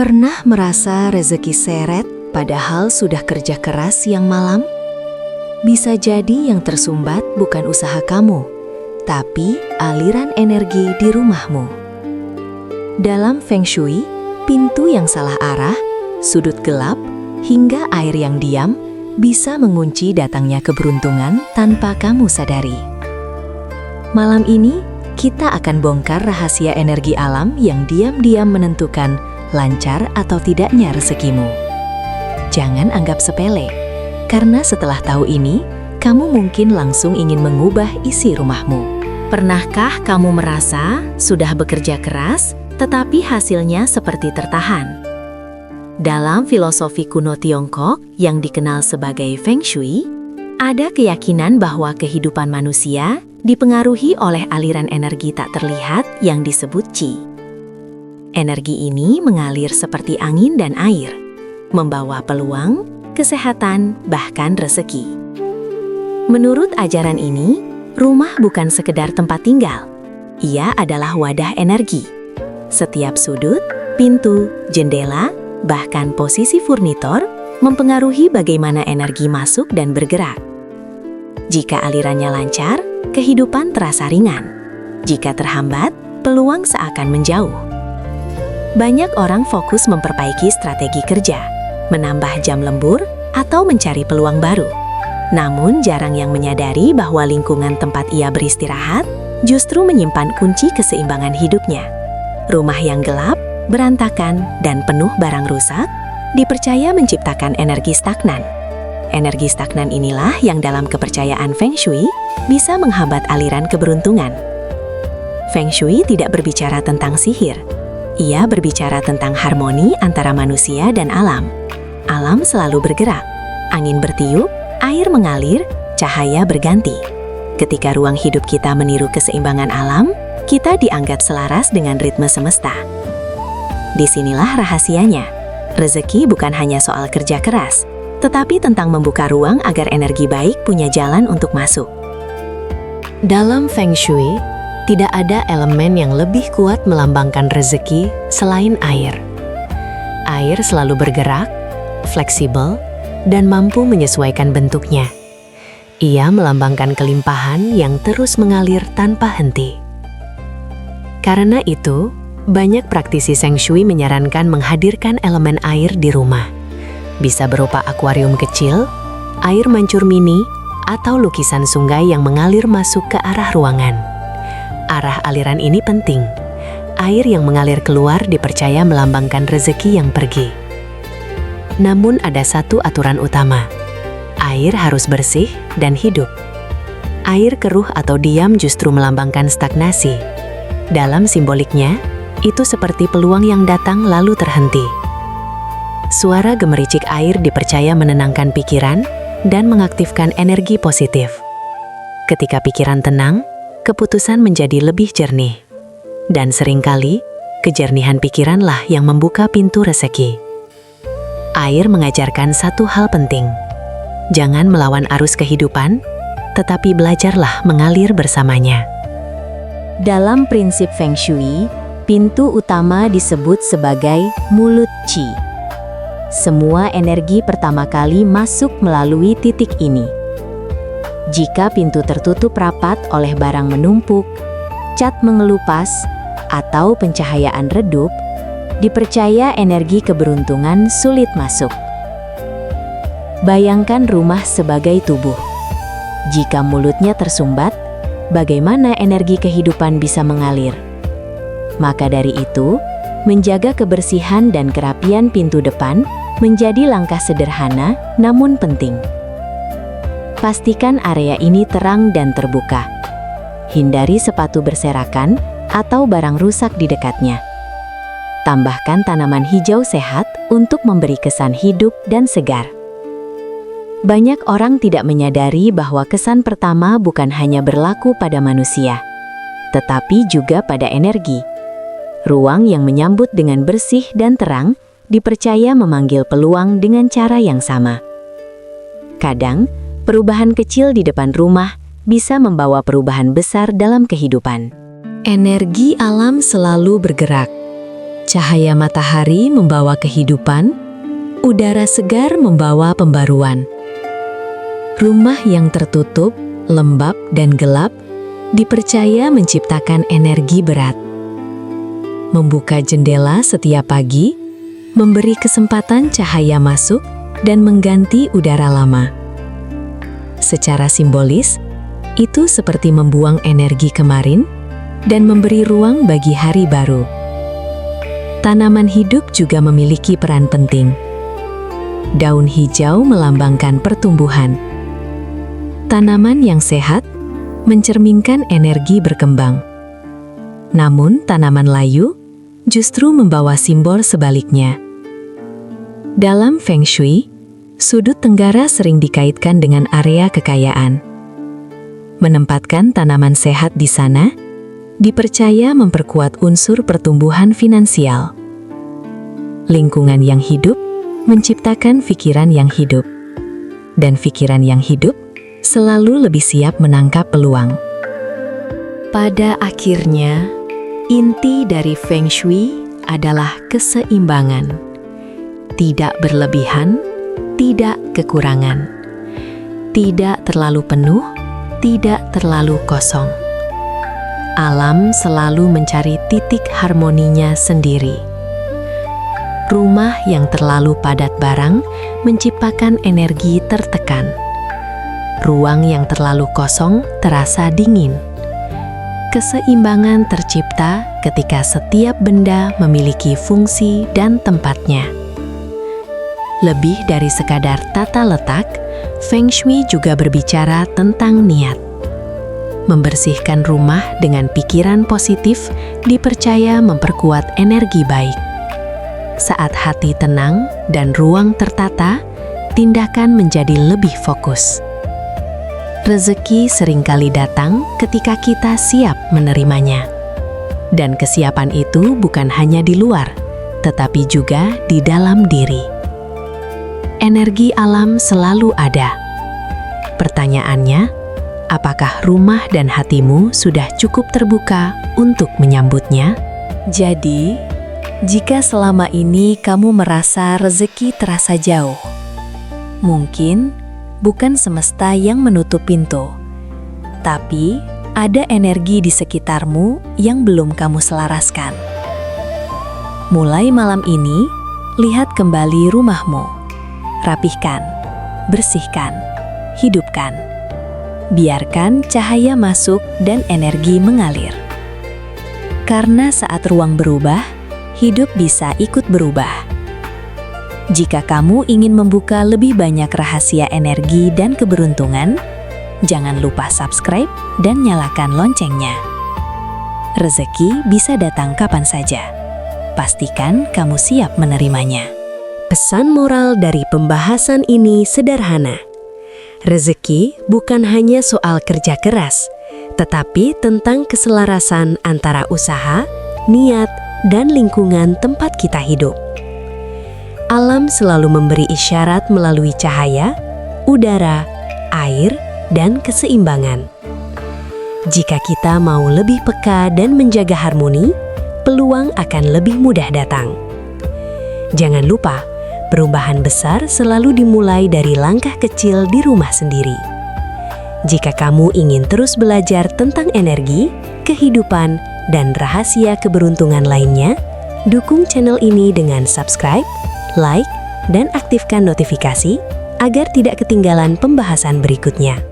Pernah merasa rezeki seret padahal sudah kerja keras siang malam? Bisa jadi yang tersumbat bukan usaha kamu, tapi aliran energi di rumahmu. Dalam Feng Shui, pintu yang salah arah, sudut gelap, hingga air yang diam bisa mengunci datangnya keberuntungan tanpa kamu sadari. Malam ini, kita akan bongkar rahasia energi alam yang diam-diam menentukan lancar atau tidaknya rezekimu. Jangan anggap sepele, karena setelah tahu ini, kamu mungkin langsung ingin mengubah isi rumahmu. Pernahkah kamu merasa sudah bekerja keras, tetapi hasilnya seperti tertahan? Dalam filosofi kuno Tiongkok yang dikenal sebagai Feng Shui, ada keyakinan bahwa kehidupan manusia dipengaruhi oleh aliran energi tak terlihat yang disebut Qi. Energi ini mengalir seperti angin dan air, membawa peluang, kesehatan, bahkan rezeki. Menurut ajaran ini, rumah bukan sekedar tempat tinggal. Ia adalah wadah energi. Setiap sudut, pintu, jendela, bahkan posisi furnitor mempengaruhi bagaimana energi masuk dan bergerak. Jika alirannya lancar, kehidupan terasa ringan. Jika terhambat, peluang seakan menjauh. Banyak orang fokus memperbaiki strategi kerja, menambah jam lembur, atau mencari peluang baru. Namun jarang yang menyadari bahwa lingkungan tempat ia beristirahat justru menyimpan kunci keseimbangan hidupnya. Rumah yang gelap, berantakan, dan penuh barang rusak dipercaya menciptakan energi stagnan. Energi stagnan inilah yang dalam kepercayaan Feng Shui bisa menghambat aliran keberuntungan. Feng Shui tidak berbicara tentang sihir. Ia berbicara tentang harmoni antara manusia dan alam. Alam selalu bergerak, angin bertiup, air mengalir, cahaya berganti. Ketika ruang hidup kita meniru keseimbangan alam, kita dianggap selaras dengan ritme semesta. Disinilah rahasianya. Rezeki bukan hanya soal kerja keras, tetapi tentang membuka ruang agar energi baik punya jalan untuk masuk. Dalam Feng Shui, tidak ada elemen yang lebih kuat melambangkan rezeki selain air. Air selalu bergerak, fleksibel, dan mampu menyesuaikan bentuknya. Ia melambangkan kelimpahan yang terus mengalir tanpa henti. Karena itu, banyak praktisi Feng Shui menyarankan menghadirkan elemen air di rumah. Bisa berupa akuarium kecil, air mancur mini, atau lukisan sungai yang mengalir masuk ke arah ruangan. Arah aliran ini penting. Air yang mengalir keluar dipercaya melambangkan rezeki yang pergi. Namun ada satu aturan utama. Air harus bersih dan hidup. Air keruh atau diam justru melambangkan stagnasi. Dalam simboliknya, itu seperti peluang yang datang lalu terhenti. Suara gemericik air dipercaya menenangkan pikiran dan mengaktifkan energi positif. Ketika pikiran tenang, keputusan menjadi lebih jernih. Dan seringkali, kejernihan pikiranlah yang membuka pintu rezeki. Air mengajarkan satu hal penting. Jangan melawan arus kehidupan, tetapi belajarlah mengalir bersamanya. Dalam prinsip Feng Shui, pintu utama disebut sebagai mulut Qi. Semua energi pertama kali masuk melalui titik ini. Jika pintu tertutup rapat oleh barang menumpuk, cat mengelupas, atau pencahayaan redup, dipercaya energi keberuntungan sulit masuk. Bayangkan rumah sebagai tubuh. Jika mulutnya tersumbat, bagaimana energi kehidupan bisa mengalir? Maka dari itu, menjaga kebersihan dan kerapian pintu depan menjadi langkah sederhana namun penting. Pastikan area ini terang dan terbuka. Hindari sepatu berserakan atau barang rusak di dekatnya. Tambahkan tanaman hijau sehat untuk memberi kesan hidup dan segar. Banyak orang tidak menyadari bahwa kesan pertama bukan hanya berlaku pada manusia, tetapi juga pada energi. Ruang yang menyambut dengan bersih dan terang dipercaya memanggil peluang dengan cara yang sama. Kadang, perubahan kecil di depan rumah bisa membawa perubahan besar dalam kehidupan. Energi alam selalu bergerak. Cahaya matahari membawa kehidupan, udara segar membawa pembaruan. Rumah yang tertutup, lembab, dan gelap dipercaya menciptakan energi berat. Membuka jendela setiap pagi, memberi kesempatan cahaya masuk dan mengganti udara lama. Secara simbolis, itu seperti membuang energi kemarin dan memberi ruang bagi hari baru. Tanaman hidup juga memiliki peran penting. Daun hijau melambangkan pertumbuhan. Tanaman yang sehat mencerminkan energi berkembang. Namun, tanaman layu justru membawa simbol sebaliknya. Dalam Feng Shui, sudut tenggara sering dikaitkan dengan area kekayaan. Menempatkan tanaman sehat di sana dipercaya memperkuat unsur pertumbuhan finansial. Lingkungan yang hidup menciptakan pikiran yang hidup, dan pikiran yang hidup selalu lebih siap menangkap peluang. Pada akhirnya, inti dari Feng Shui adalah keseimbangan. Tidak berlebihan, tidak kekurangan. Tidak terlalu penuh, tidak terlalu kosong. Alam selalu mencari titik harmoninya sendiri. Rumah yang terlalu padat barang menciptakan energi tertekan. Ruang yang terlalu kosong terasa dingin. Keseimbangan tercipta ketika setiap benda memiliki fungsi dan tempatnya. Lebih dari sekadar tata letak, Feng Shui juga berbicara tentang niat. Membersihkan rumah dengan pikiran positif dipercaya memperkuat energi baik. Saat hati tenang dan ruang tertata, tindakan menjadi lebih fokus. Rezeki seringkali datang ketika kita siap menerimanya. Dan kesiapan itu bukan hanya di luar, tetapi juga di dalam diri. Energi alam selalu ada. Pertanyaannya, apakah rumah dan hatimu sudah cukup terbuka untuk menyambutnya? Jadi, jika selama ini kamu merasa rezeki terasa jauh, mungkin bukan semesta yang menutup pintu, tapi ada energi di sekitarmu yang belum kamu selaraskan. Mulai malam ini, lihat kembali rumahmu. Rapihkan, bersihkan, hidupkan. Biarkan cahaya masuk dan energi mengalir. Karena saat ruang berubah, hidup bisa ikut berubah. Jika kamu ingin membuka lebih banyak rahasia energi dan keberuntungan, jangan lupa subscribe dan nyalakan loncengnya. Rezeki bisa datang kapan saja. Pastikan kamu siap menerimanya. Pesan moral dari pembahasan ini sederhana. Rezeki bukan hanya soal kerja keras, tetapi tentang keselarasan antara usaha, niat, dan lingkungan tempat kita hidup. Alam selalu memberi isyarat melalui cahaya, udara, air, dan keseimbangan. Jika kita mau lebih peka dan menjaga harmoni, peluang akan lebih mudah datang. Jangan lupa, perubahan besar selalu dimulai dari langkah kecil di rumah sendiri. Jika kamu ingin terus belajar tentang energi, kehidupan, dan rahasia keberuntungan lainnya, dukung channel ini dengan subscribe, like, dan aktifkan notifikasi agar tidak ketinggalan pembahasan berikutnya.